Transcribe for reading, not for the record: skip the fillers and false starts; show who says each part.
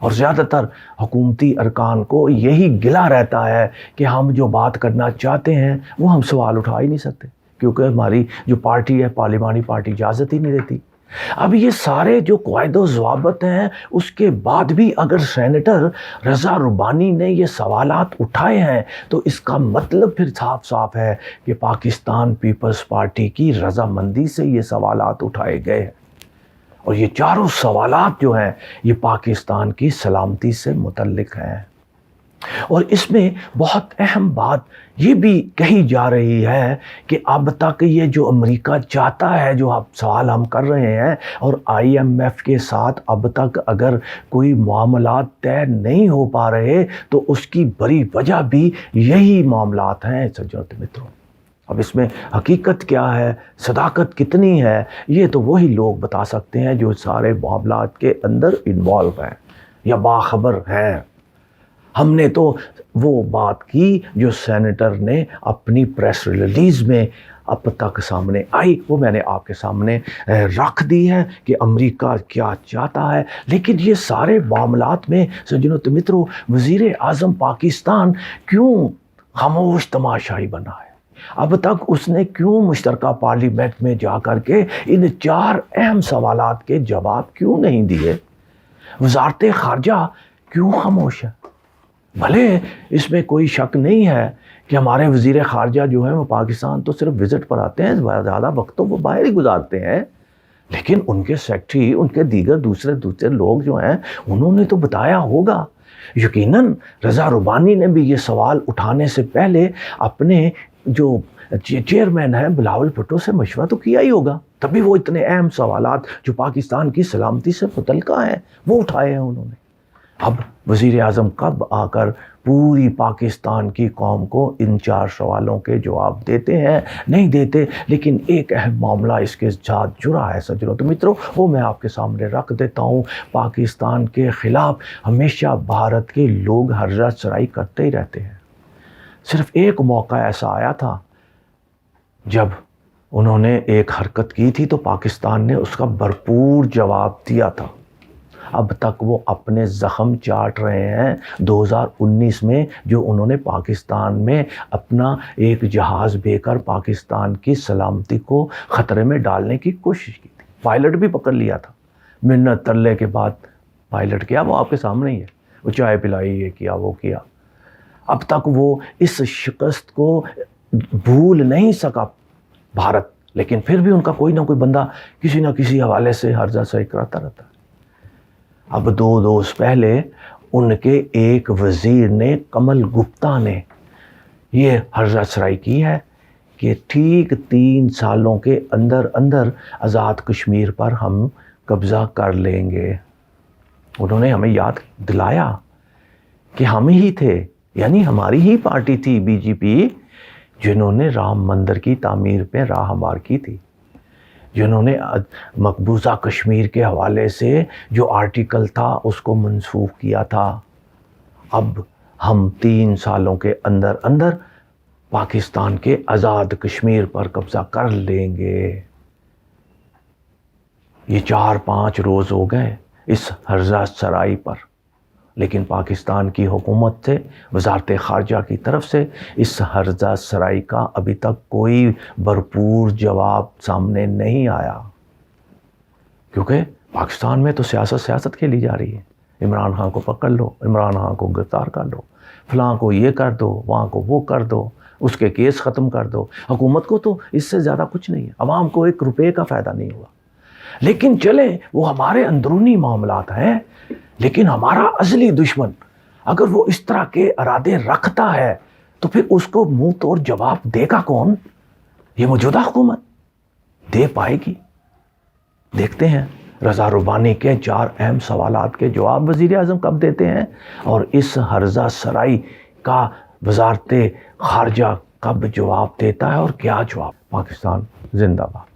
Speaker 1: اور زیادہ تر حکومتی ارکان کو یہی گلا رہتا ہے کہ ہم جو بات کرنا چاہتے ہیں وہ ہم سوال اٹھا ہی نہیں سکتے، کیونکہ ہماری جو پارٹی ہے پارلیمانی پارٹی اجازت ہی نہیں دیتی۔ اب یہ سارے جو قواعد و ضوابط ہیں، اس کے بعد بھی اگر سینیٹر رضا ربانی نے یہ سوالات اٹھائے ہیں تو اس کا مطلب پھر صاف صاف ہے کہ پاکستان پیپلز پارٹی کی رضامندی سے یہ سوالات اٹھائے گئے ہیں، اور یہ چاروں سوالات جو ہیں یہ پاکستان کی سلامتی سے متعلق ہیں۔ اور اس میں بہت اہم بات یہ بھی کہی جا رہی ہے کہ اب تک یہ جو امریکہ چاہتا ہے، جو سوال ہم کر رہے ہیں، اور آئی ایم ایف کے ساتھ اب تک اگر کوئی معاملات طے نہیں ہو پا رہے تو اس کی بڑی وجہ بھی یہی معاملات ہیں سجنوں متروں۔ اب اس میں حقیقت کیا ہے، صداقت کتنی ہے، یہ تو وہی لوگ بتا سکتے ہیں جو سارے معاملات کے اندر انوالو ہیں یا باخبر ہیں۔ ہم نے تو وہ بات کی جو سینیٹر نے اپنی پریس ریلیز میں اب تک سامنے آئی، وہ میں نے آپ کے سامنے رکھ دی ہے کہ امریکہ کیا چاہتا ہے۔ لیکن یہ سارے معاملات میں سجنوں متروں وزیر اعظم پاکستان کیوں خاموش تماشائی بنا ہے؟ اب تک اس نے کیوں مشترکہ پارلیمنٹ میں جا کر کے ان 4 اہم سوالات کے جواب کیوں نہیں دیے؟ وزارت خارجہ کیوں خاموش ہے؟ بھلے اس میں کوئی شک نہیں ہے کہ ہمارے وزیر خارجہ جو ہیں وہ پاکستان تو صرف وزٹ پر آتے ہیں، زیادہ وقت تو وہ باہر ہی گزارتے ہیں، لیکن ان کے سیکٹری، ان کے دیگر دوسرے لوگ جو ہیں انہوں نے تو بتایا ہوگا۔ یقیناً رضا ربانی نے بھی یہ سوال اٹھانے سے پہلے اپنے جو چیئرمین ہیں بلاول بھٹو سے مشورہ تو کیا ہی ہوگا، تبھی وہ اتنے اہم سوالات جو پاکستان کی سلامتی سے متعلقہ ہیں وہ اٹھائے ہیں انہوں نے۔ اب وزیر اعظم کب آ کر پوری پاکستان کی قوم کو ان 4 سوالوں کے جواب دیتے ہیں نہیں دیتے، لیکن ایک اہم معاملہ اس کے ساتھ جڑا ہے سجنوں متروں، وہ میں آپ کے سامنے رکھ دیتا ہوں۔ پاکستان کے خلاف ہمیشہ بھارت کے لوگ ہرزہ سرائی کرتے ہی رہتے ہیں۔ صرف ایک موقع ایسا آیا تھا جب انہوں نے ایک حرکت کی تھی تو پاکستان نے اس کا بھرپور جواب دیا تھا۔ اب تک وہ اپنے زخم چاٹ رہے ہیں 2019 میں، جو انہوں نے پاکستان میں اپنا ایک جہاز بھیج کر پاکستان کی سلامتی کو خطرے میں ڈالنے کی کوشش کی تھی۔ پائلٹ بھی پکڑ لیا تھا، منت ترلے کے بعد پائلٹ کیا، وہ آپ کے سامنے ہی ہے، وہ چائے پلائی، یہ کیا وہ کیا۔ اب تک وہ اس شکست کو بھول نہیں سکا بھارت، لیکن پھر بھی ان کا کوئی نہ کوئی بندہ کسی نہ کسی حوالے سے ہرزہ سرائی کراتا رہتا ہے۔ اب 2 روز پہلے ان کے ایک وزیر نے، کمل گپتا نے، یہ ہرزہ سرائی کی ہے کہ ٹھیک 3 سالوں کے اندر آزاد کشمیر پر ہم قبضہ کر لیں گے۔ انہوں نے ہمیں یاد دلایا کہ ہم ہی تھے، یعنی ہماری ہی پارٹی تھی بی جے پی، جنہوں نے رام مندر کی تعمیر پہ راہ ہموار کی تھی، جنہوں نے مقبوضہ کشمیر کے حوالے سے جو آرٹیکل تھا اس کو منسوخ کیا تھا۔ اب ہم 3 سالوں کے اندر پاکستان کے آزاد کشمیر پر قبضہ کر لیں گے۔ یہ 4-5 روز ہو گئے اس ہرزہ سرائی پر، لیکن پاکستان کی حکومت سے، وزارت خارجہ کی طرف سے اس ہرزہ سرائی کا ابھی تک کوئی بھرپور جواب سامنے نہیں آیا، کیونکہ پاکستان میں تو سیاست کھیلی جا رہی ہے۔ عمران خان کو پکڑ لو، عمران خان کو گرفتار کر لو، فلاں کو یہ کر دو، وہاں کو وہ کر دو، اس کے کیس ختم کر دو۔ حکومت کو تو اس سے زیادہ کچھ نہیں ہے، عوام کو 1 روپے کا فائدہ نہیں ہوا۔ لیکن چلیں، وہ ہمارے اندرونی معاملات ہیں، لیکن ہمارا اصلی دشمن اگر وہ اس طرح کے ارادے رکھتا ہے تو پھر اس کو منہ توڑ جواب دے گا کون؟ یہ موجودہ حکومت دے پائے گی؟ دیکھتے ہیں رضا ربانی کے 4 اہم سوالات کے جواب وزیر اعظم کب دیتے ہیں، اور اس ہرزہ سرائی کا وزارت خارجہ کب جواب دیتا ہے اور کیا جواب۔ پاکستان زندہ باد۔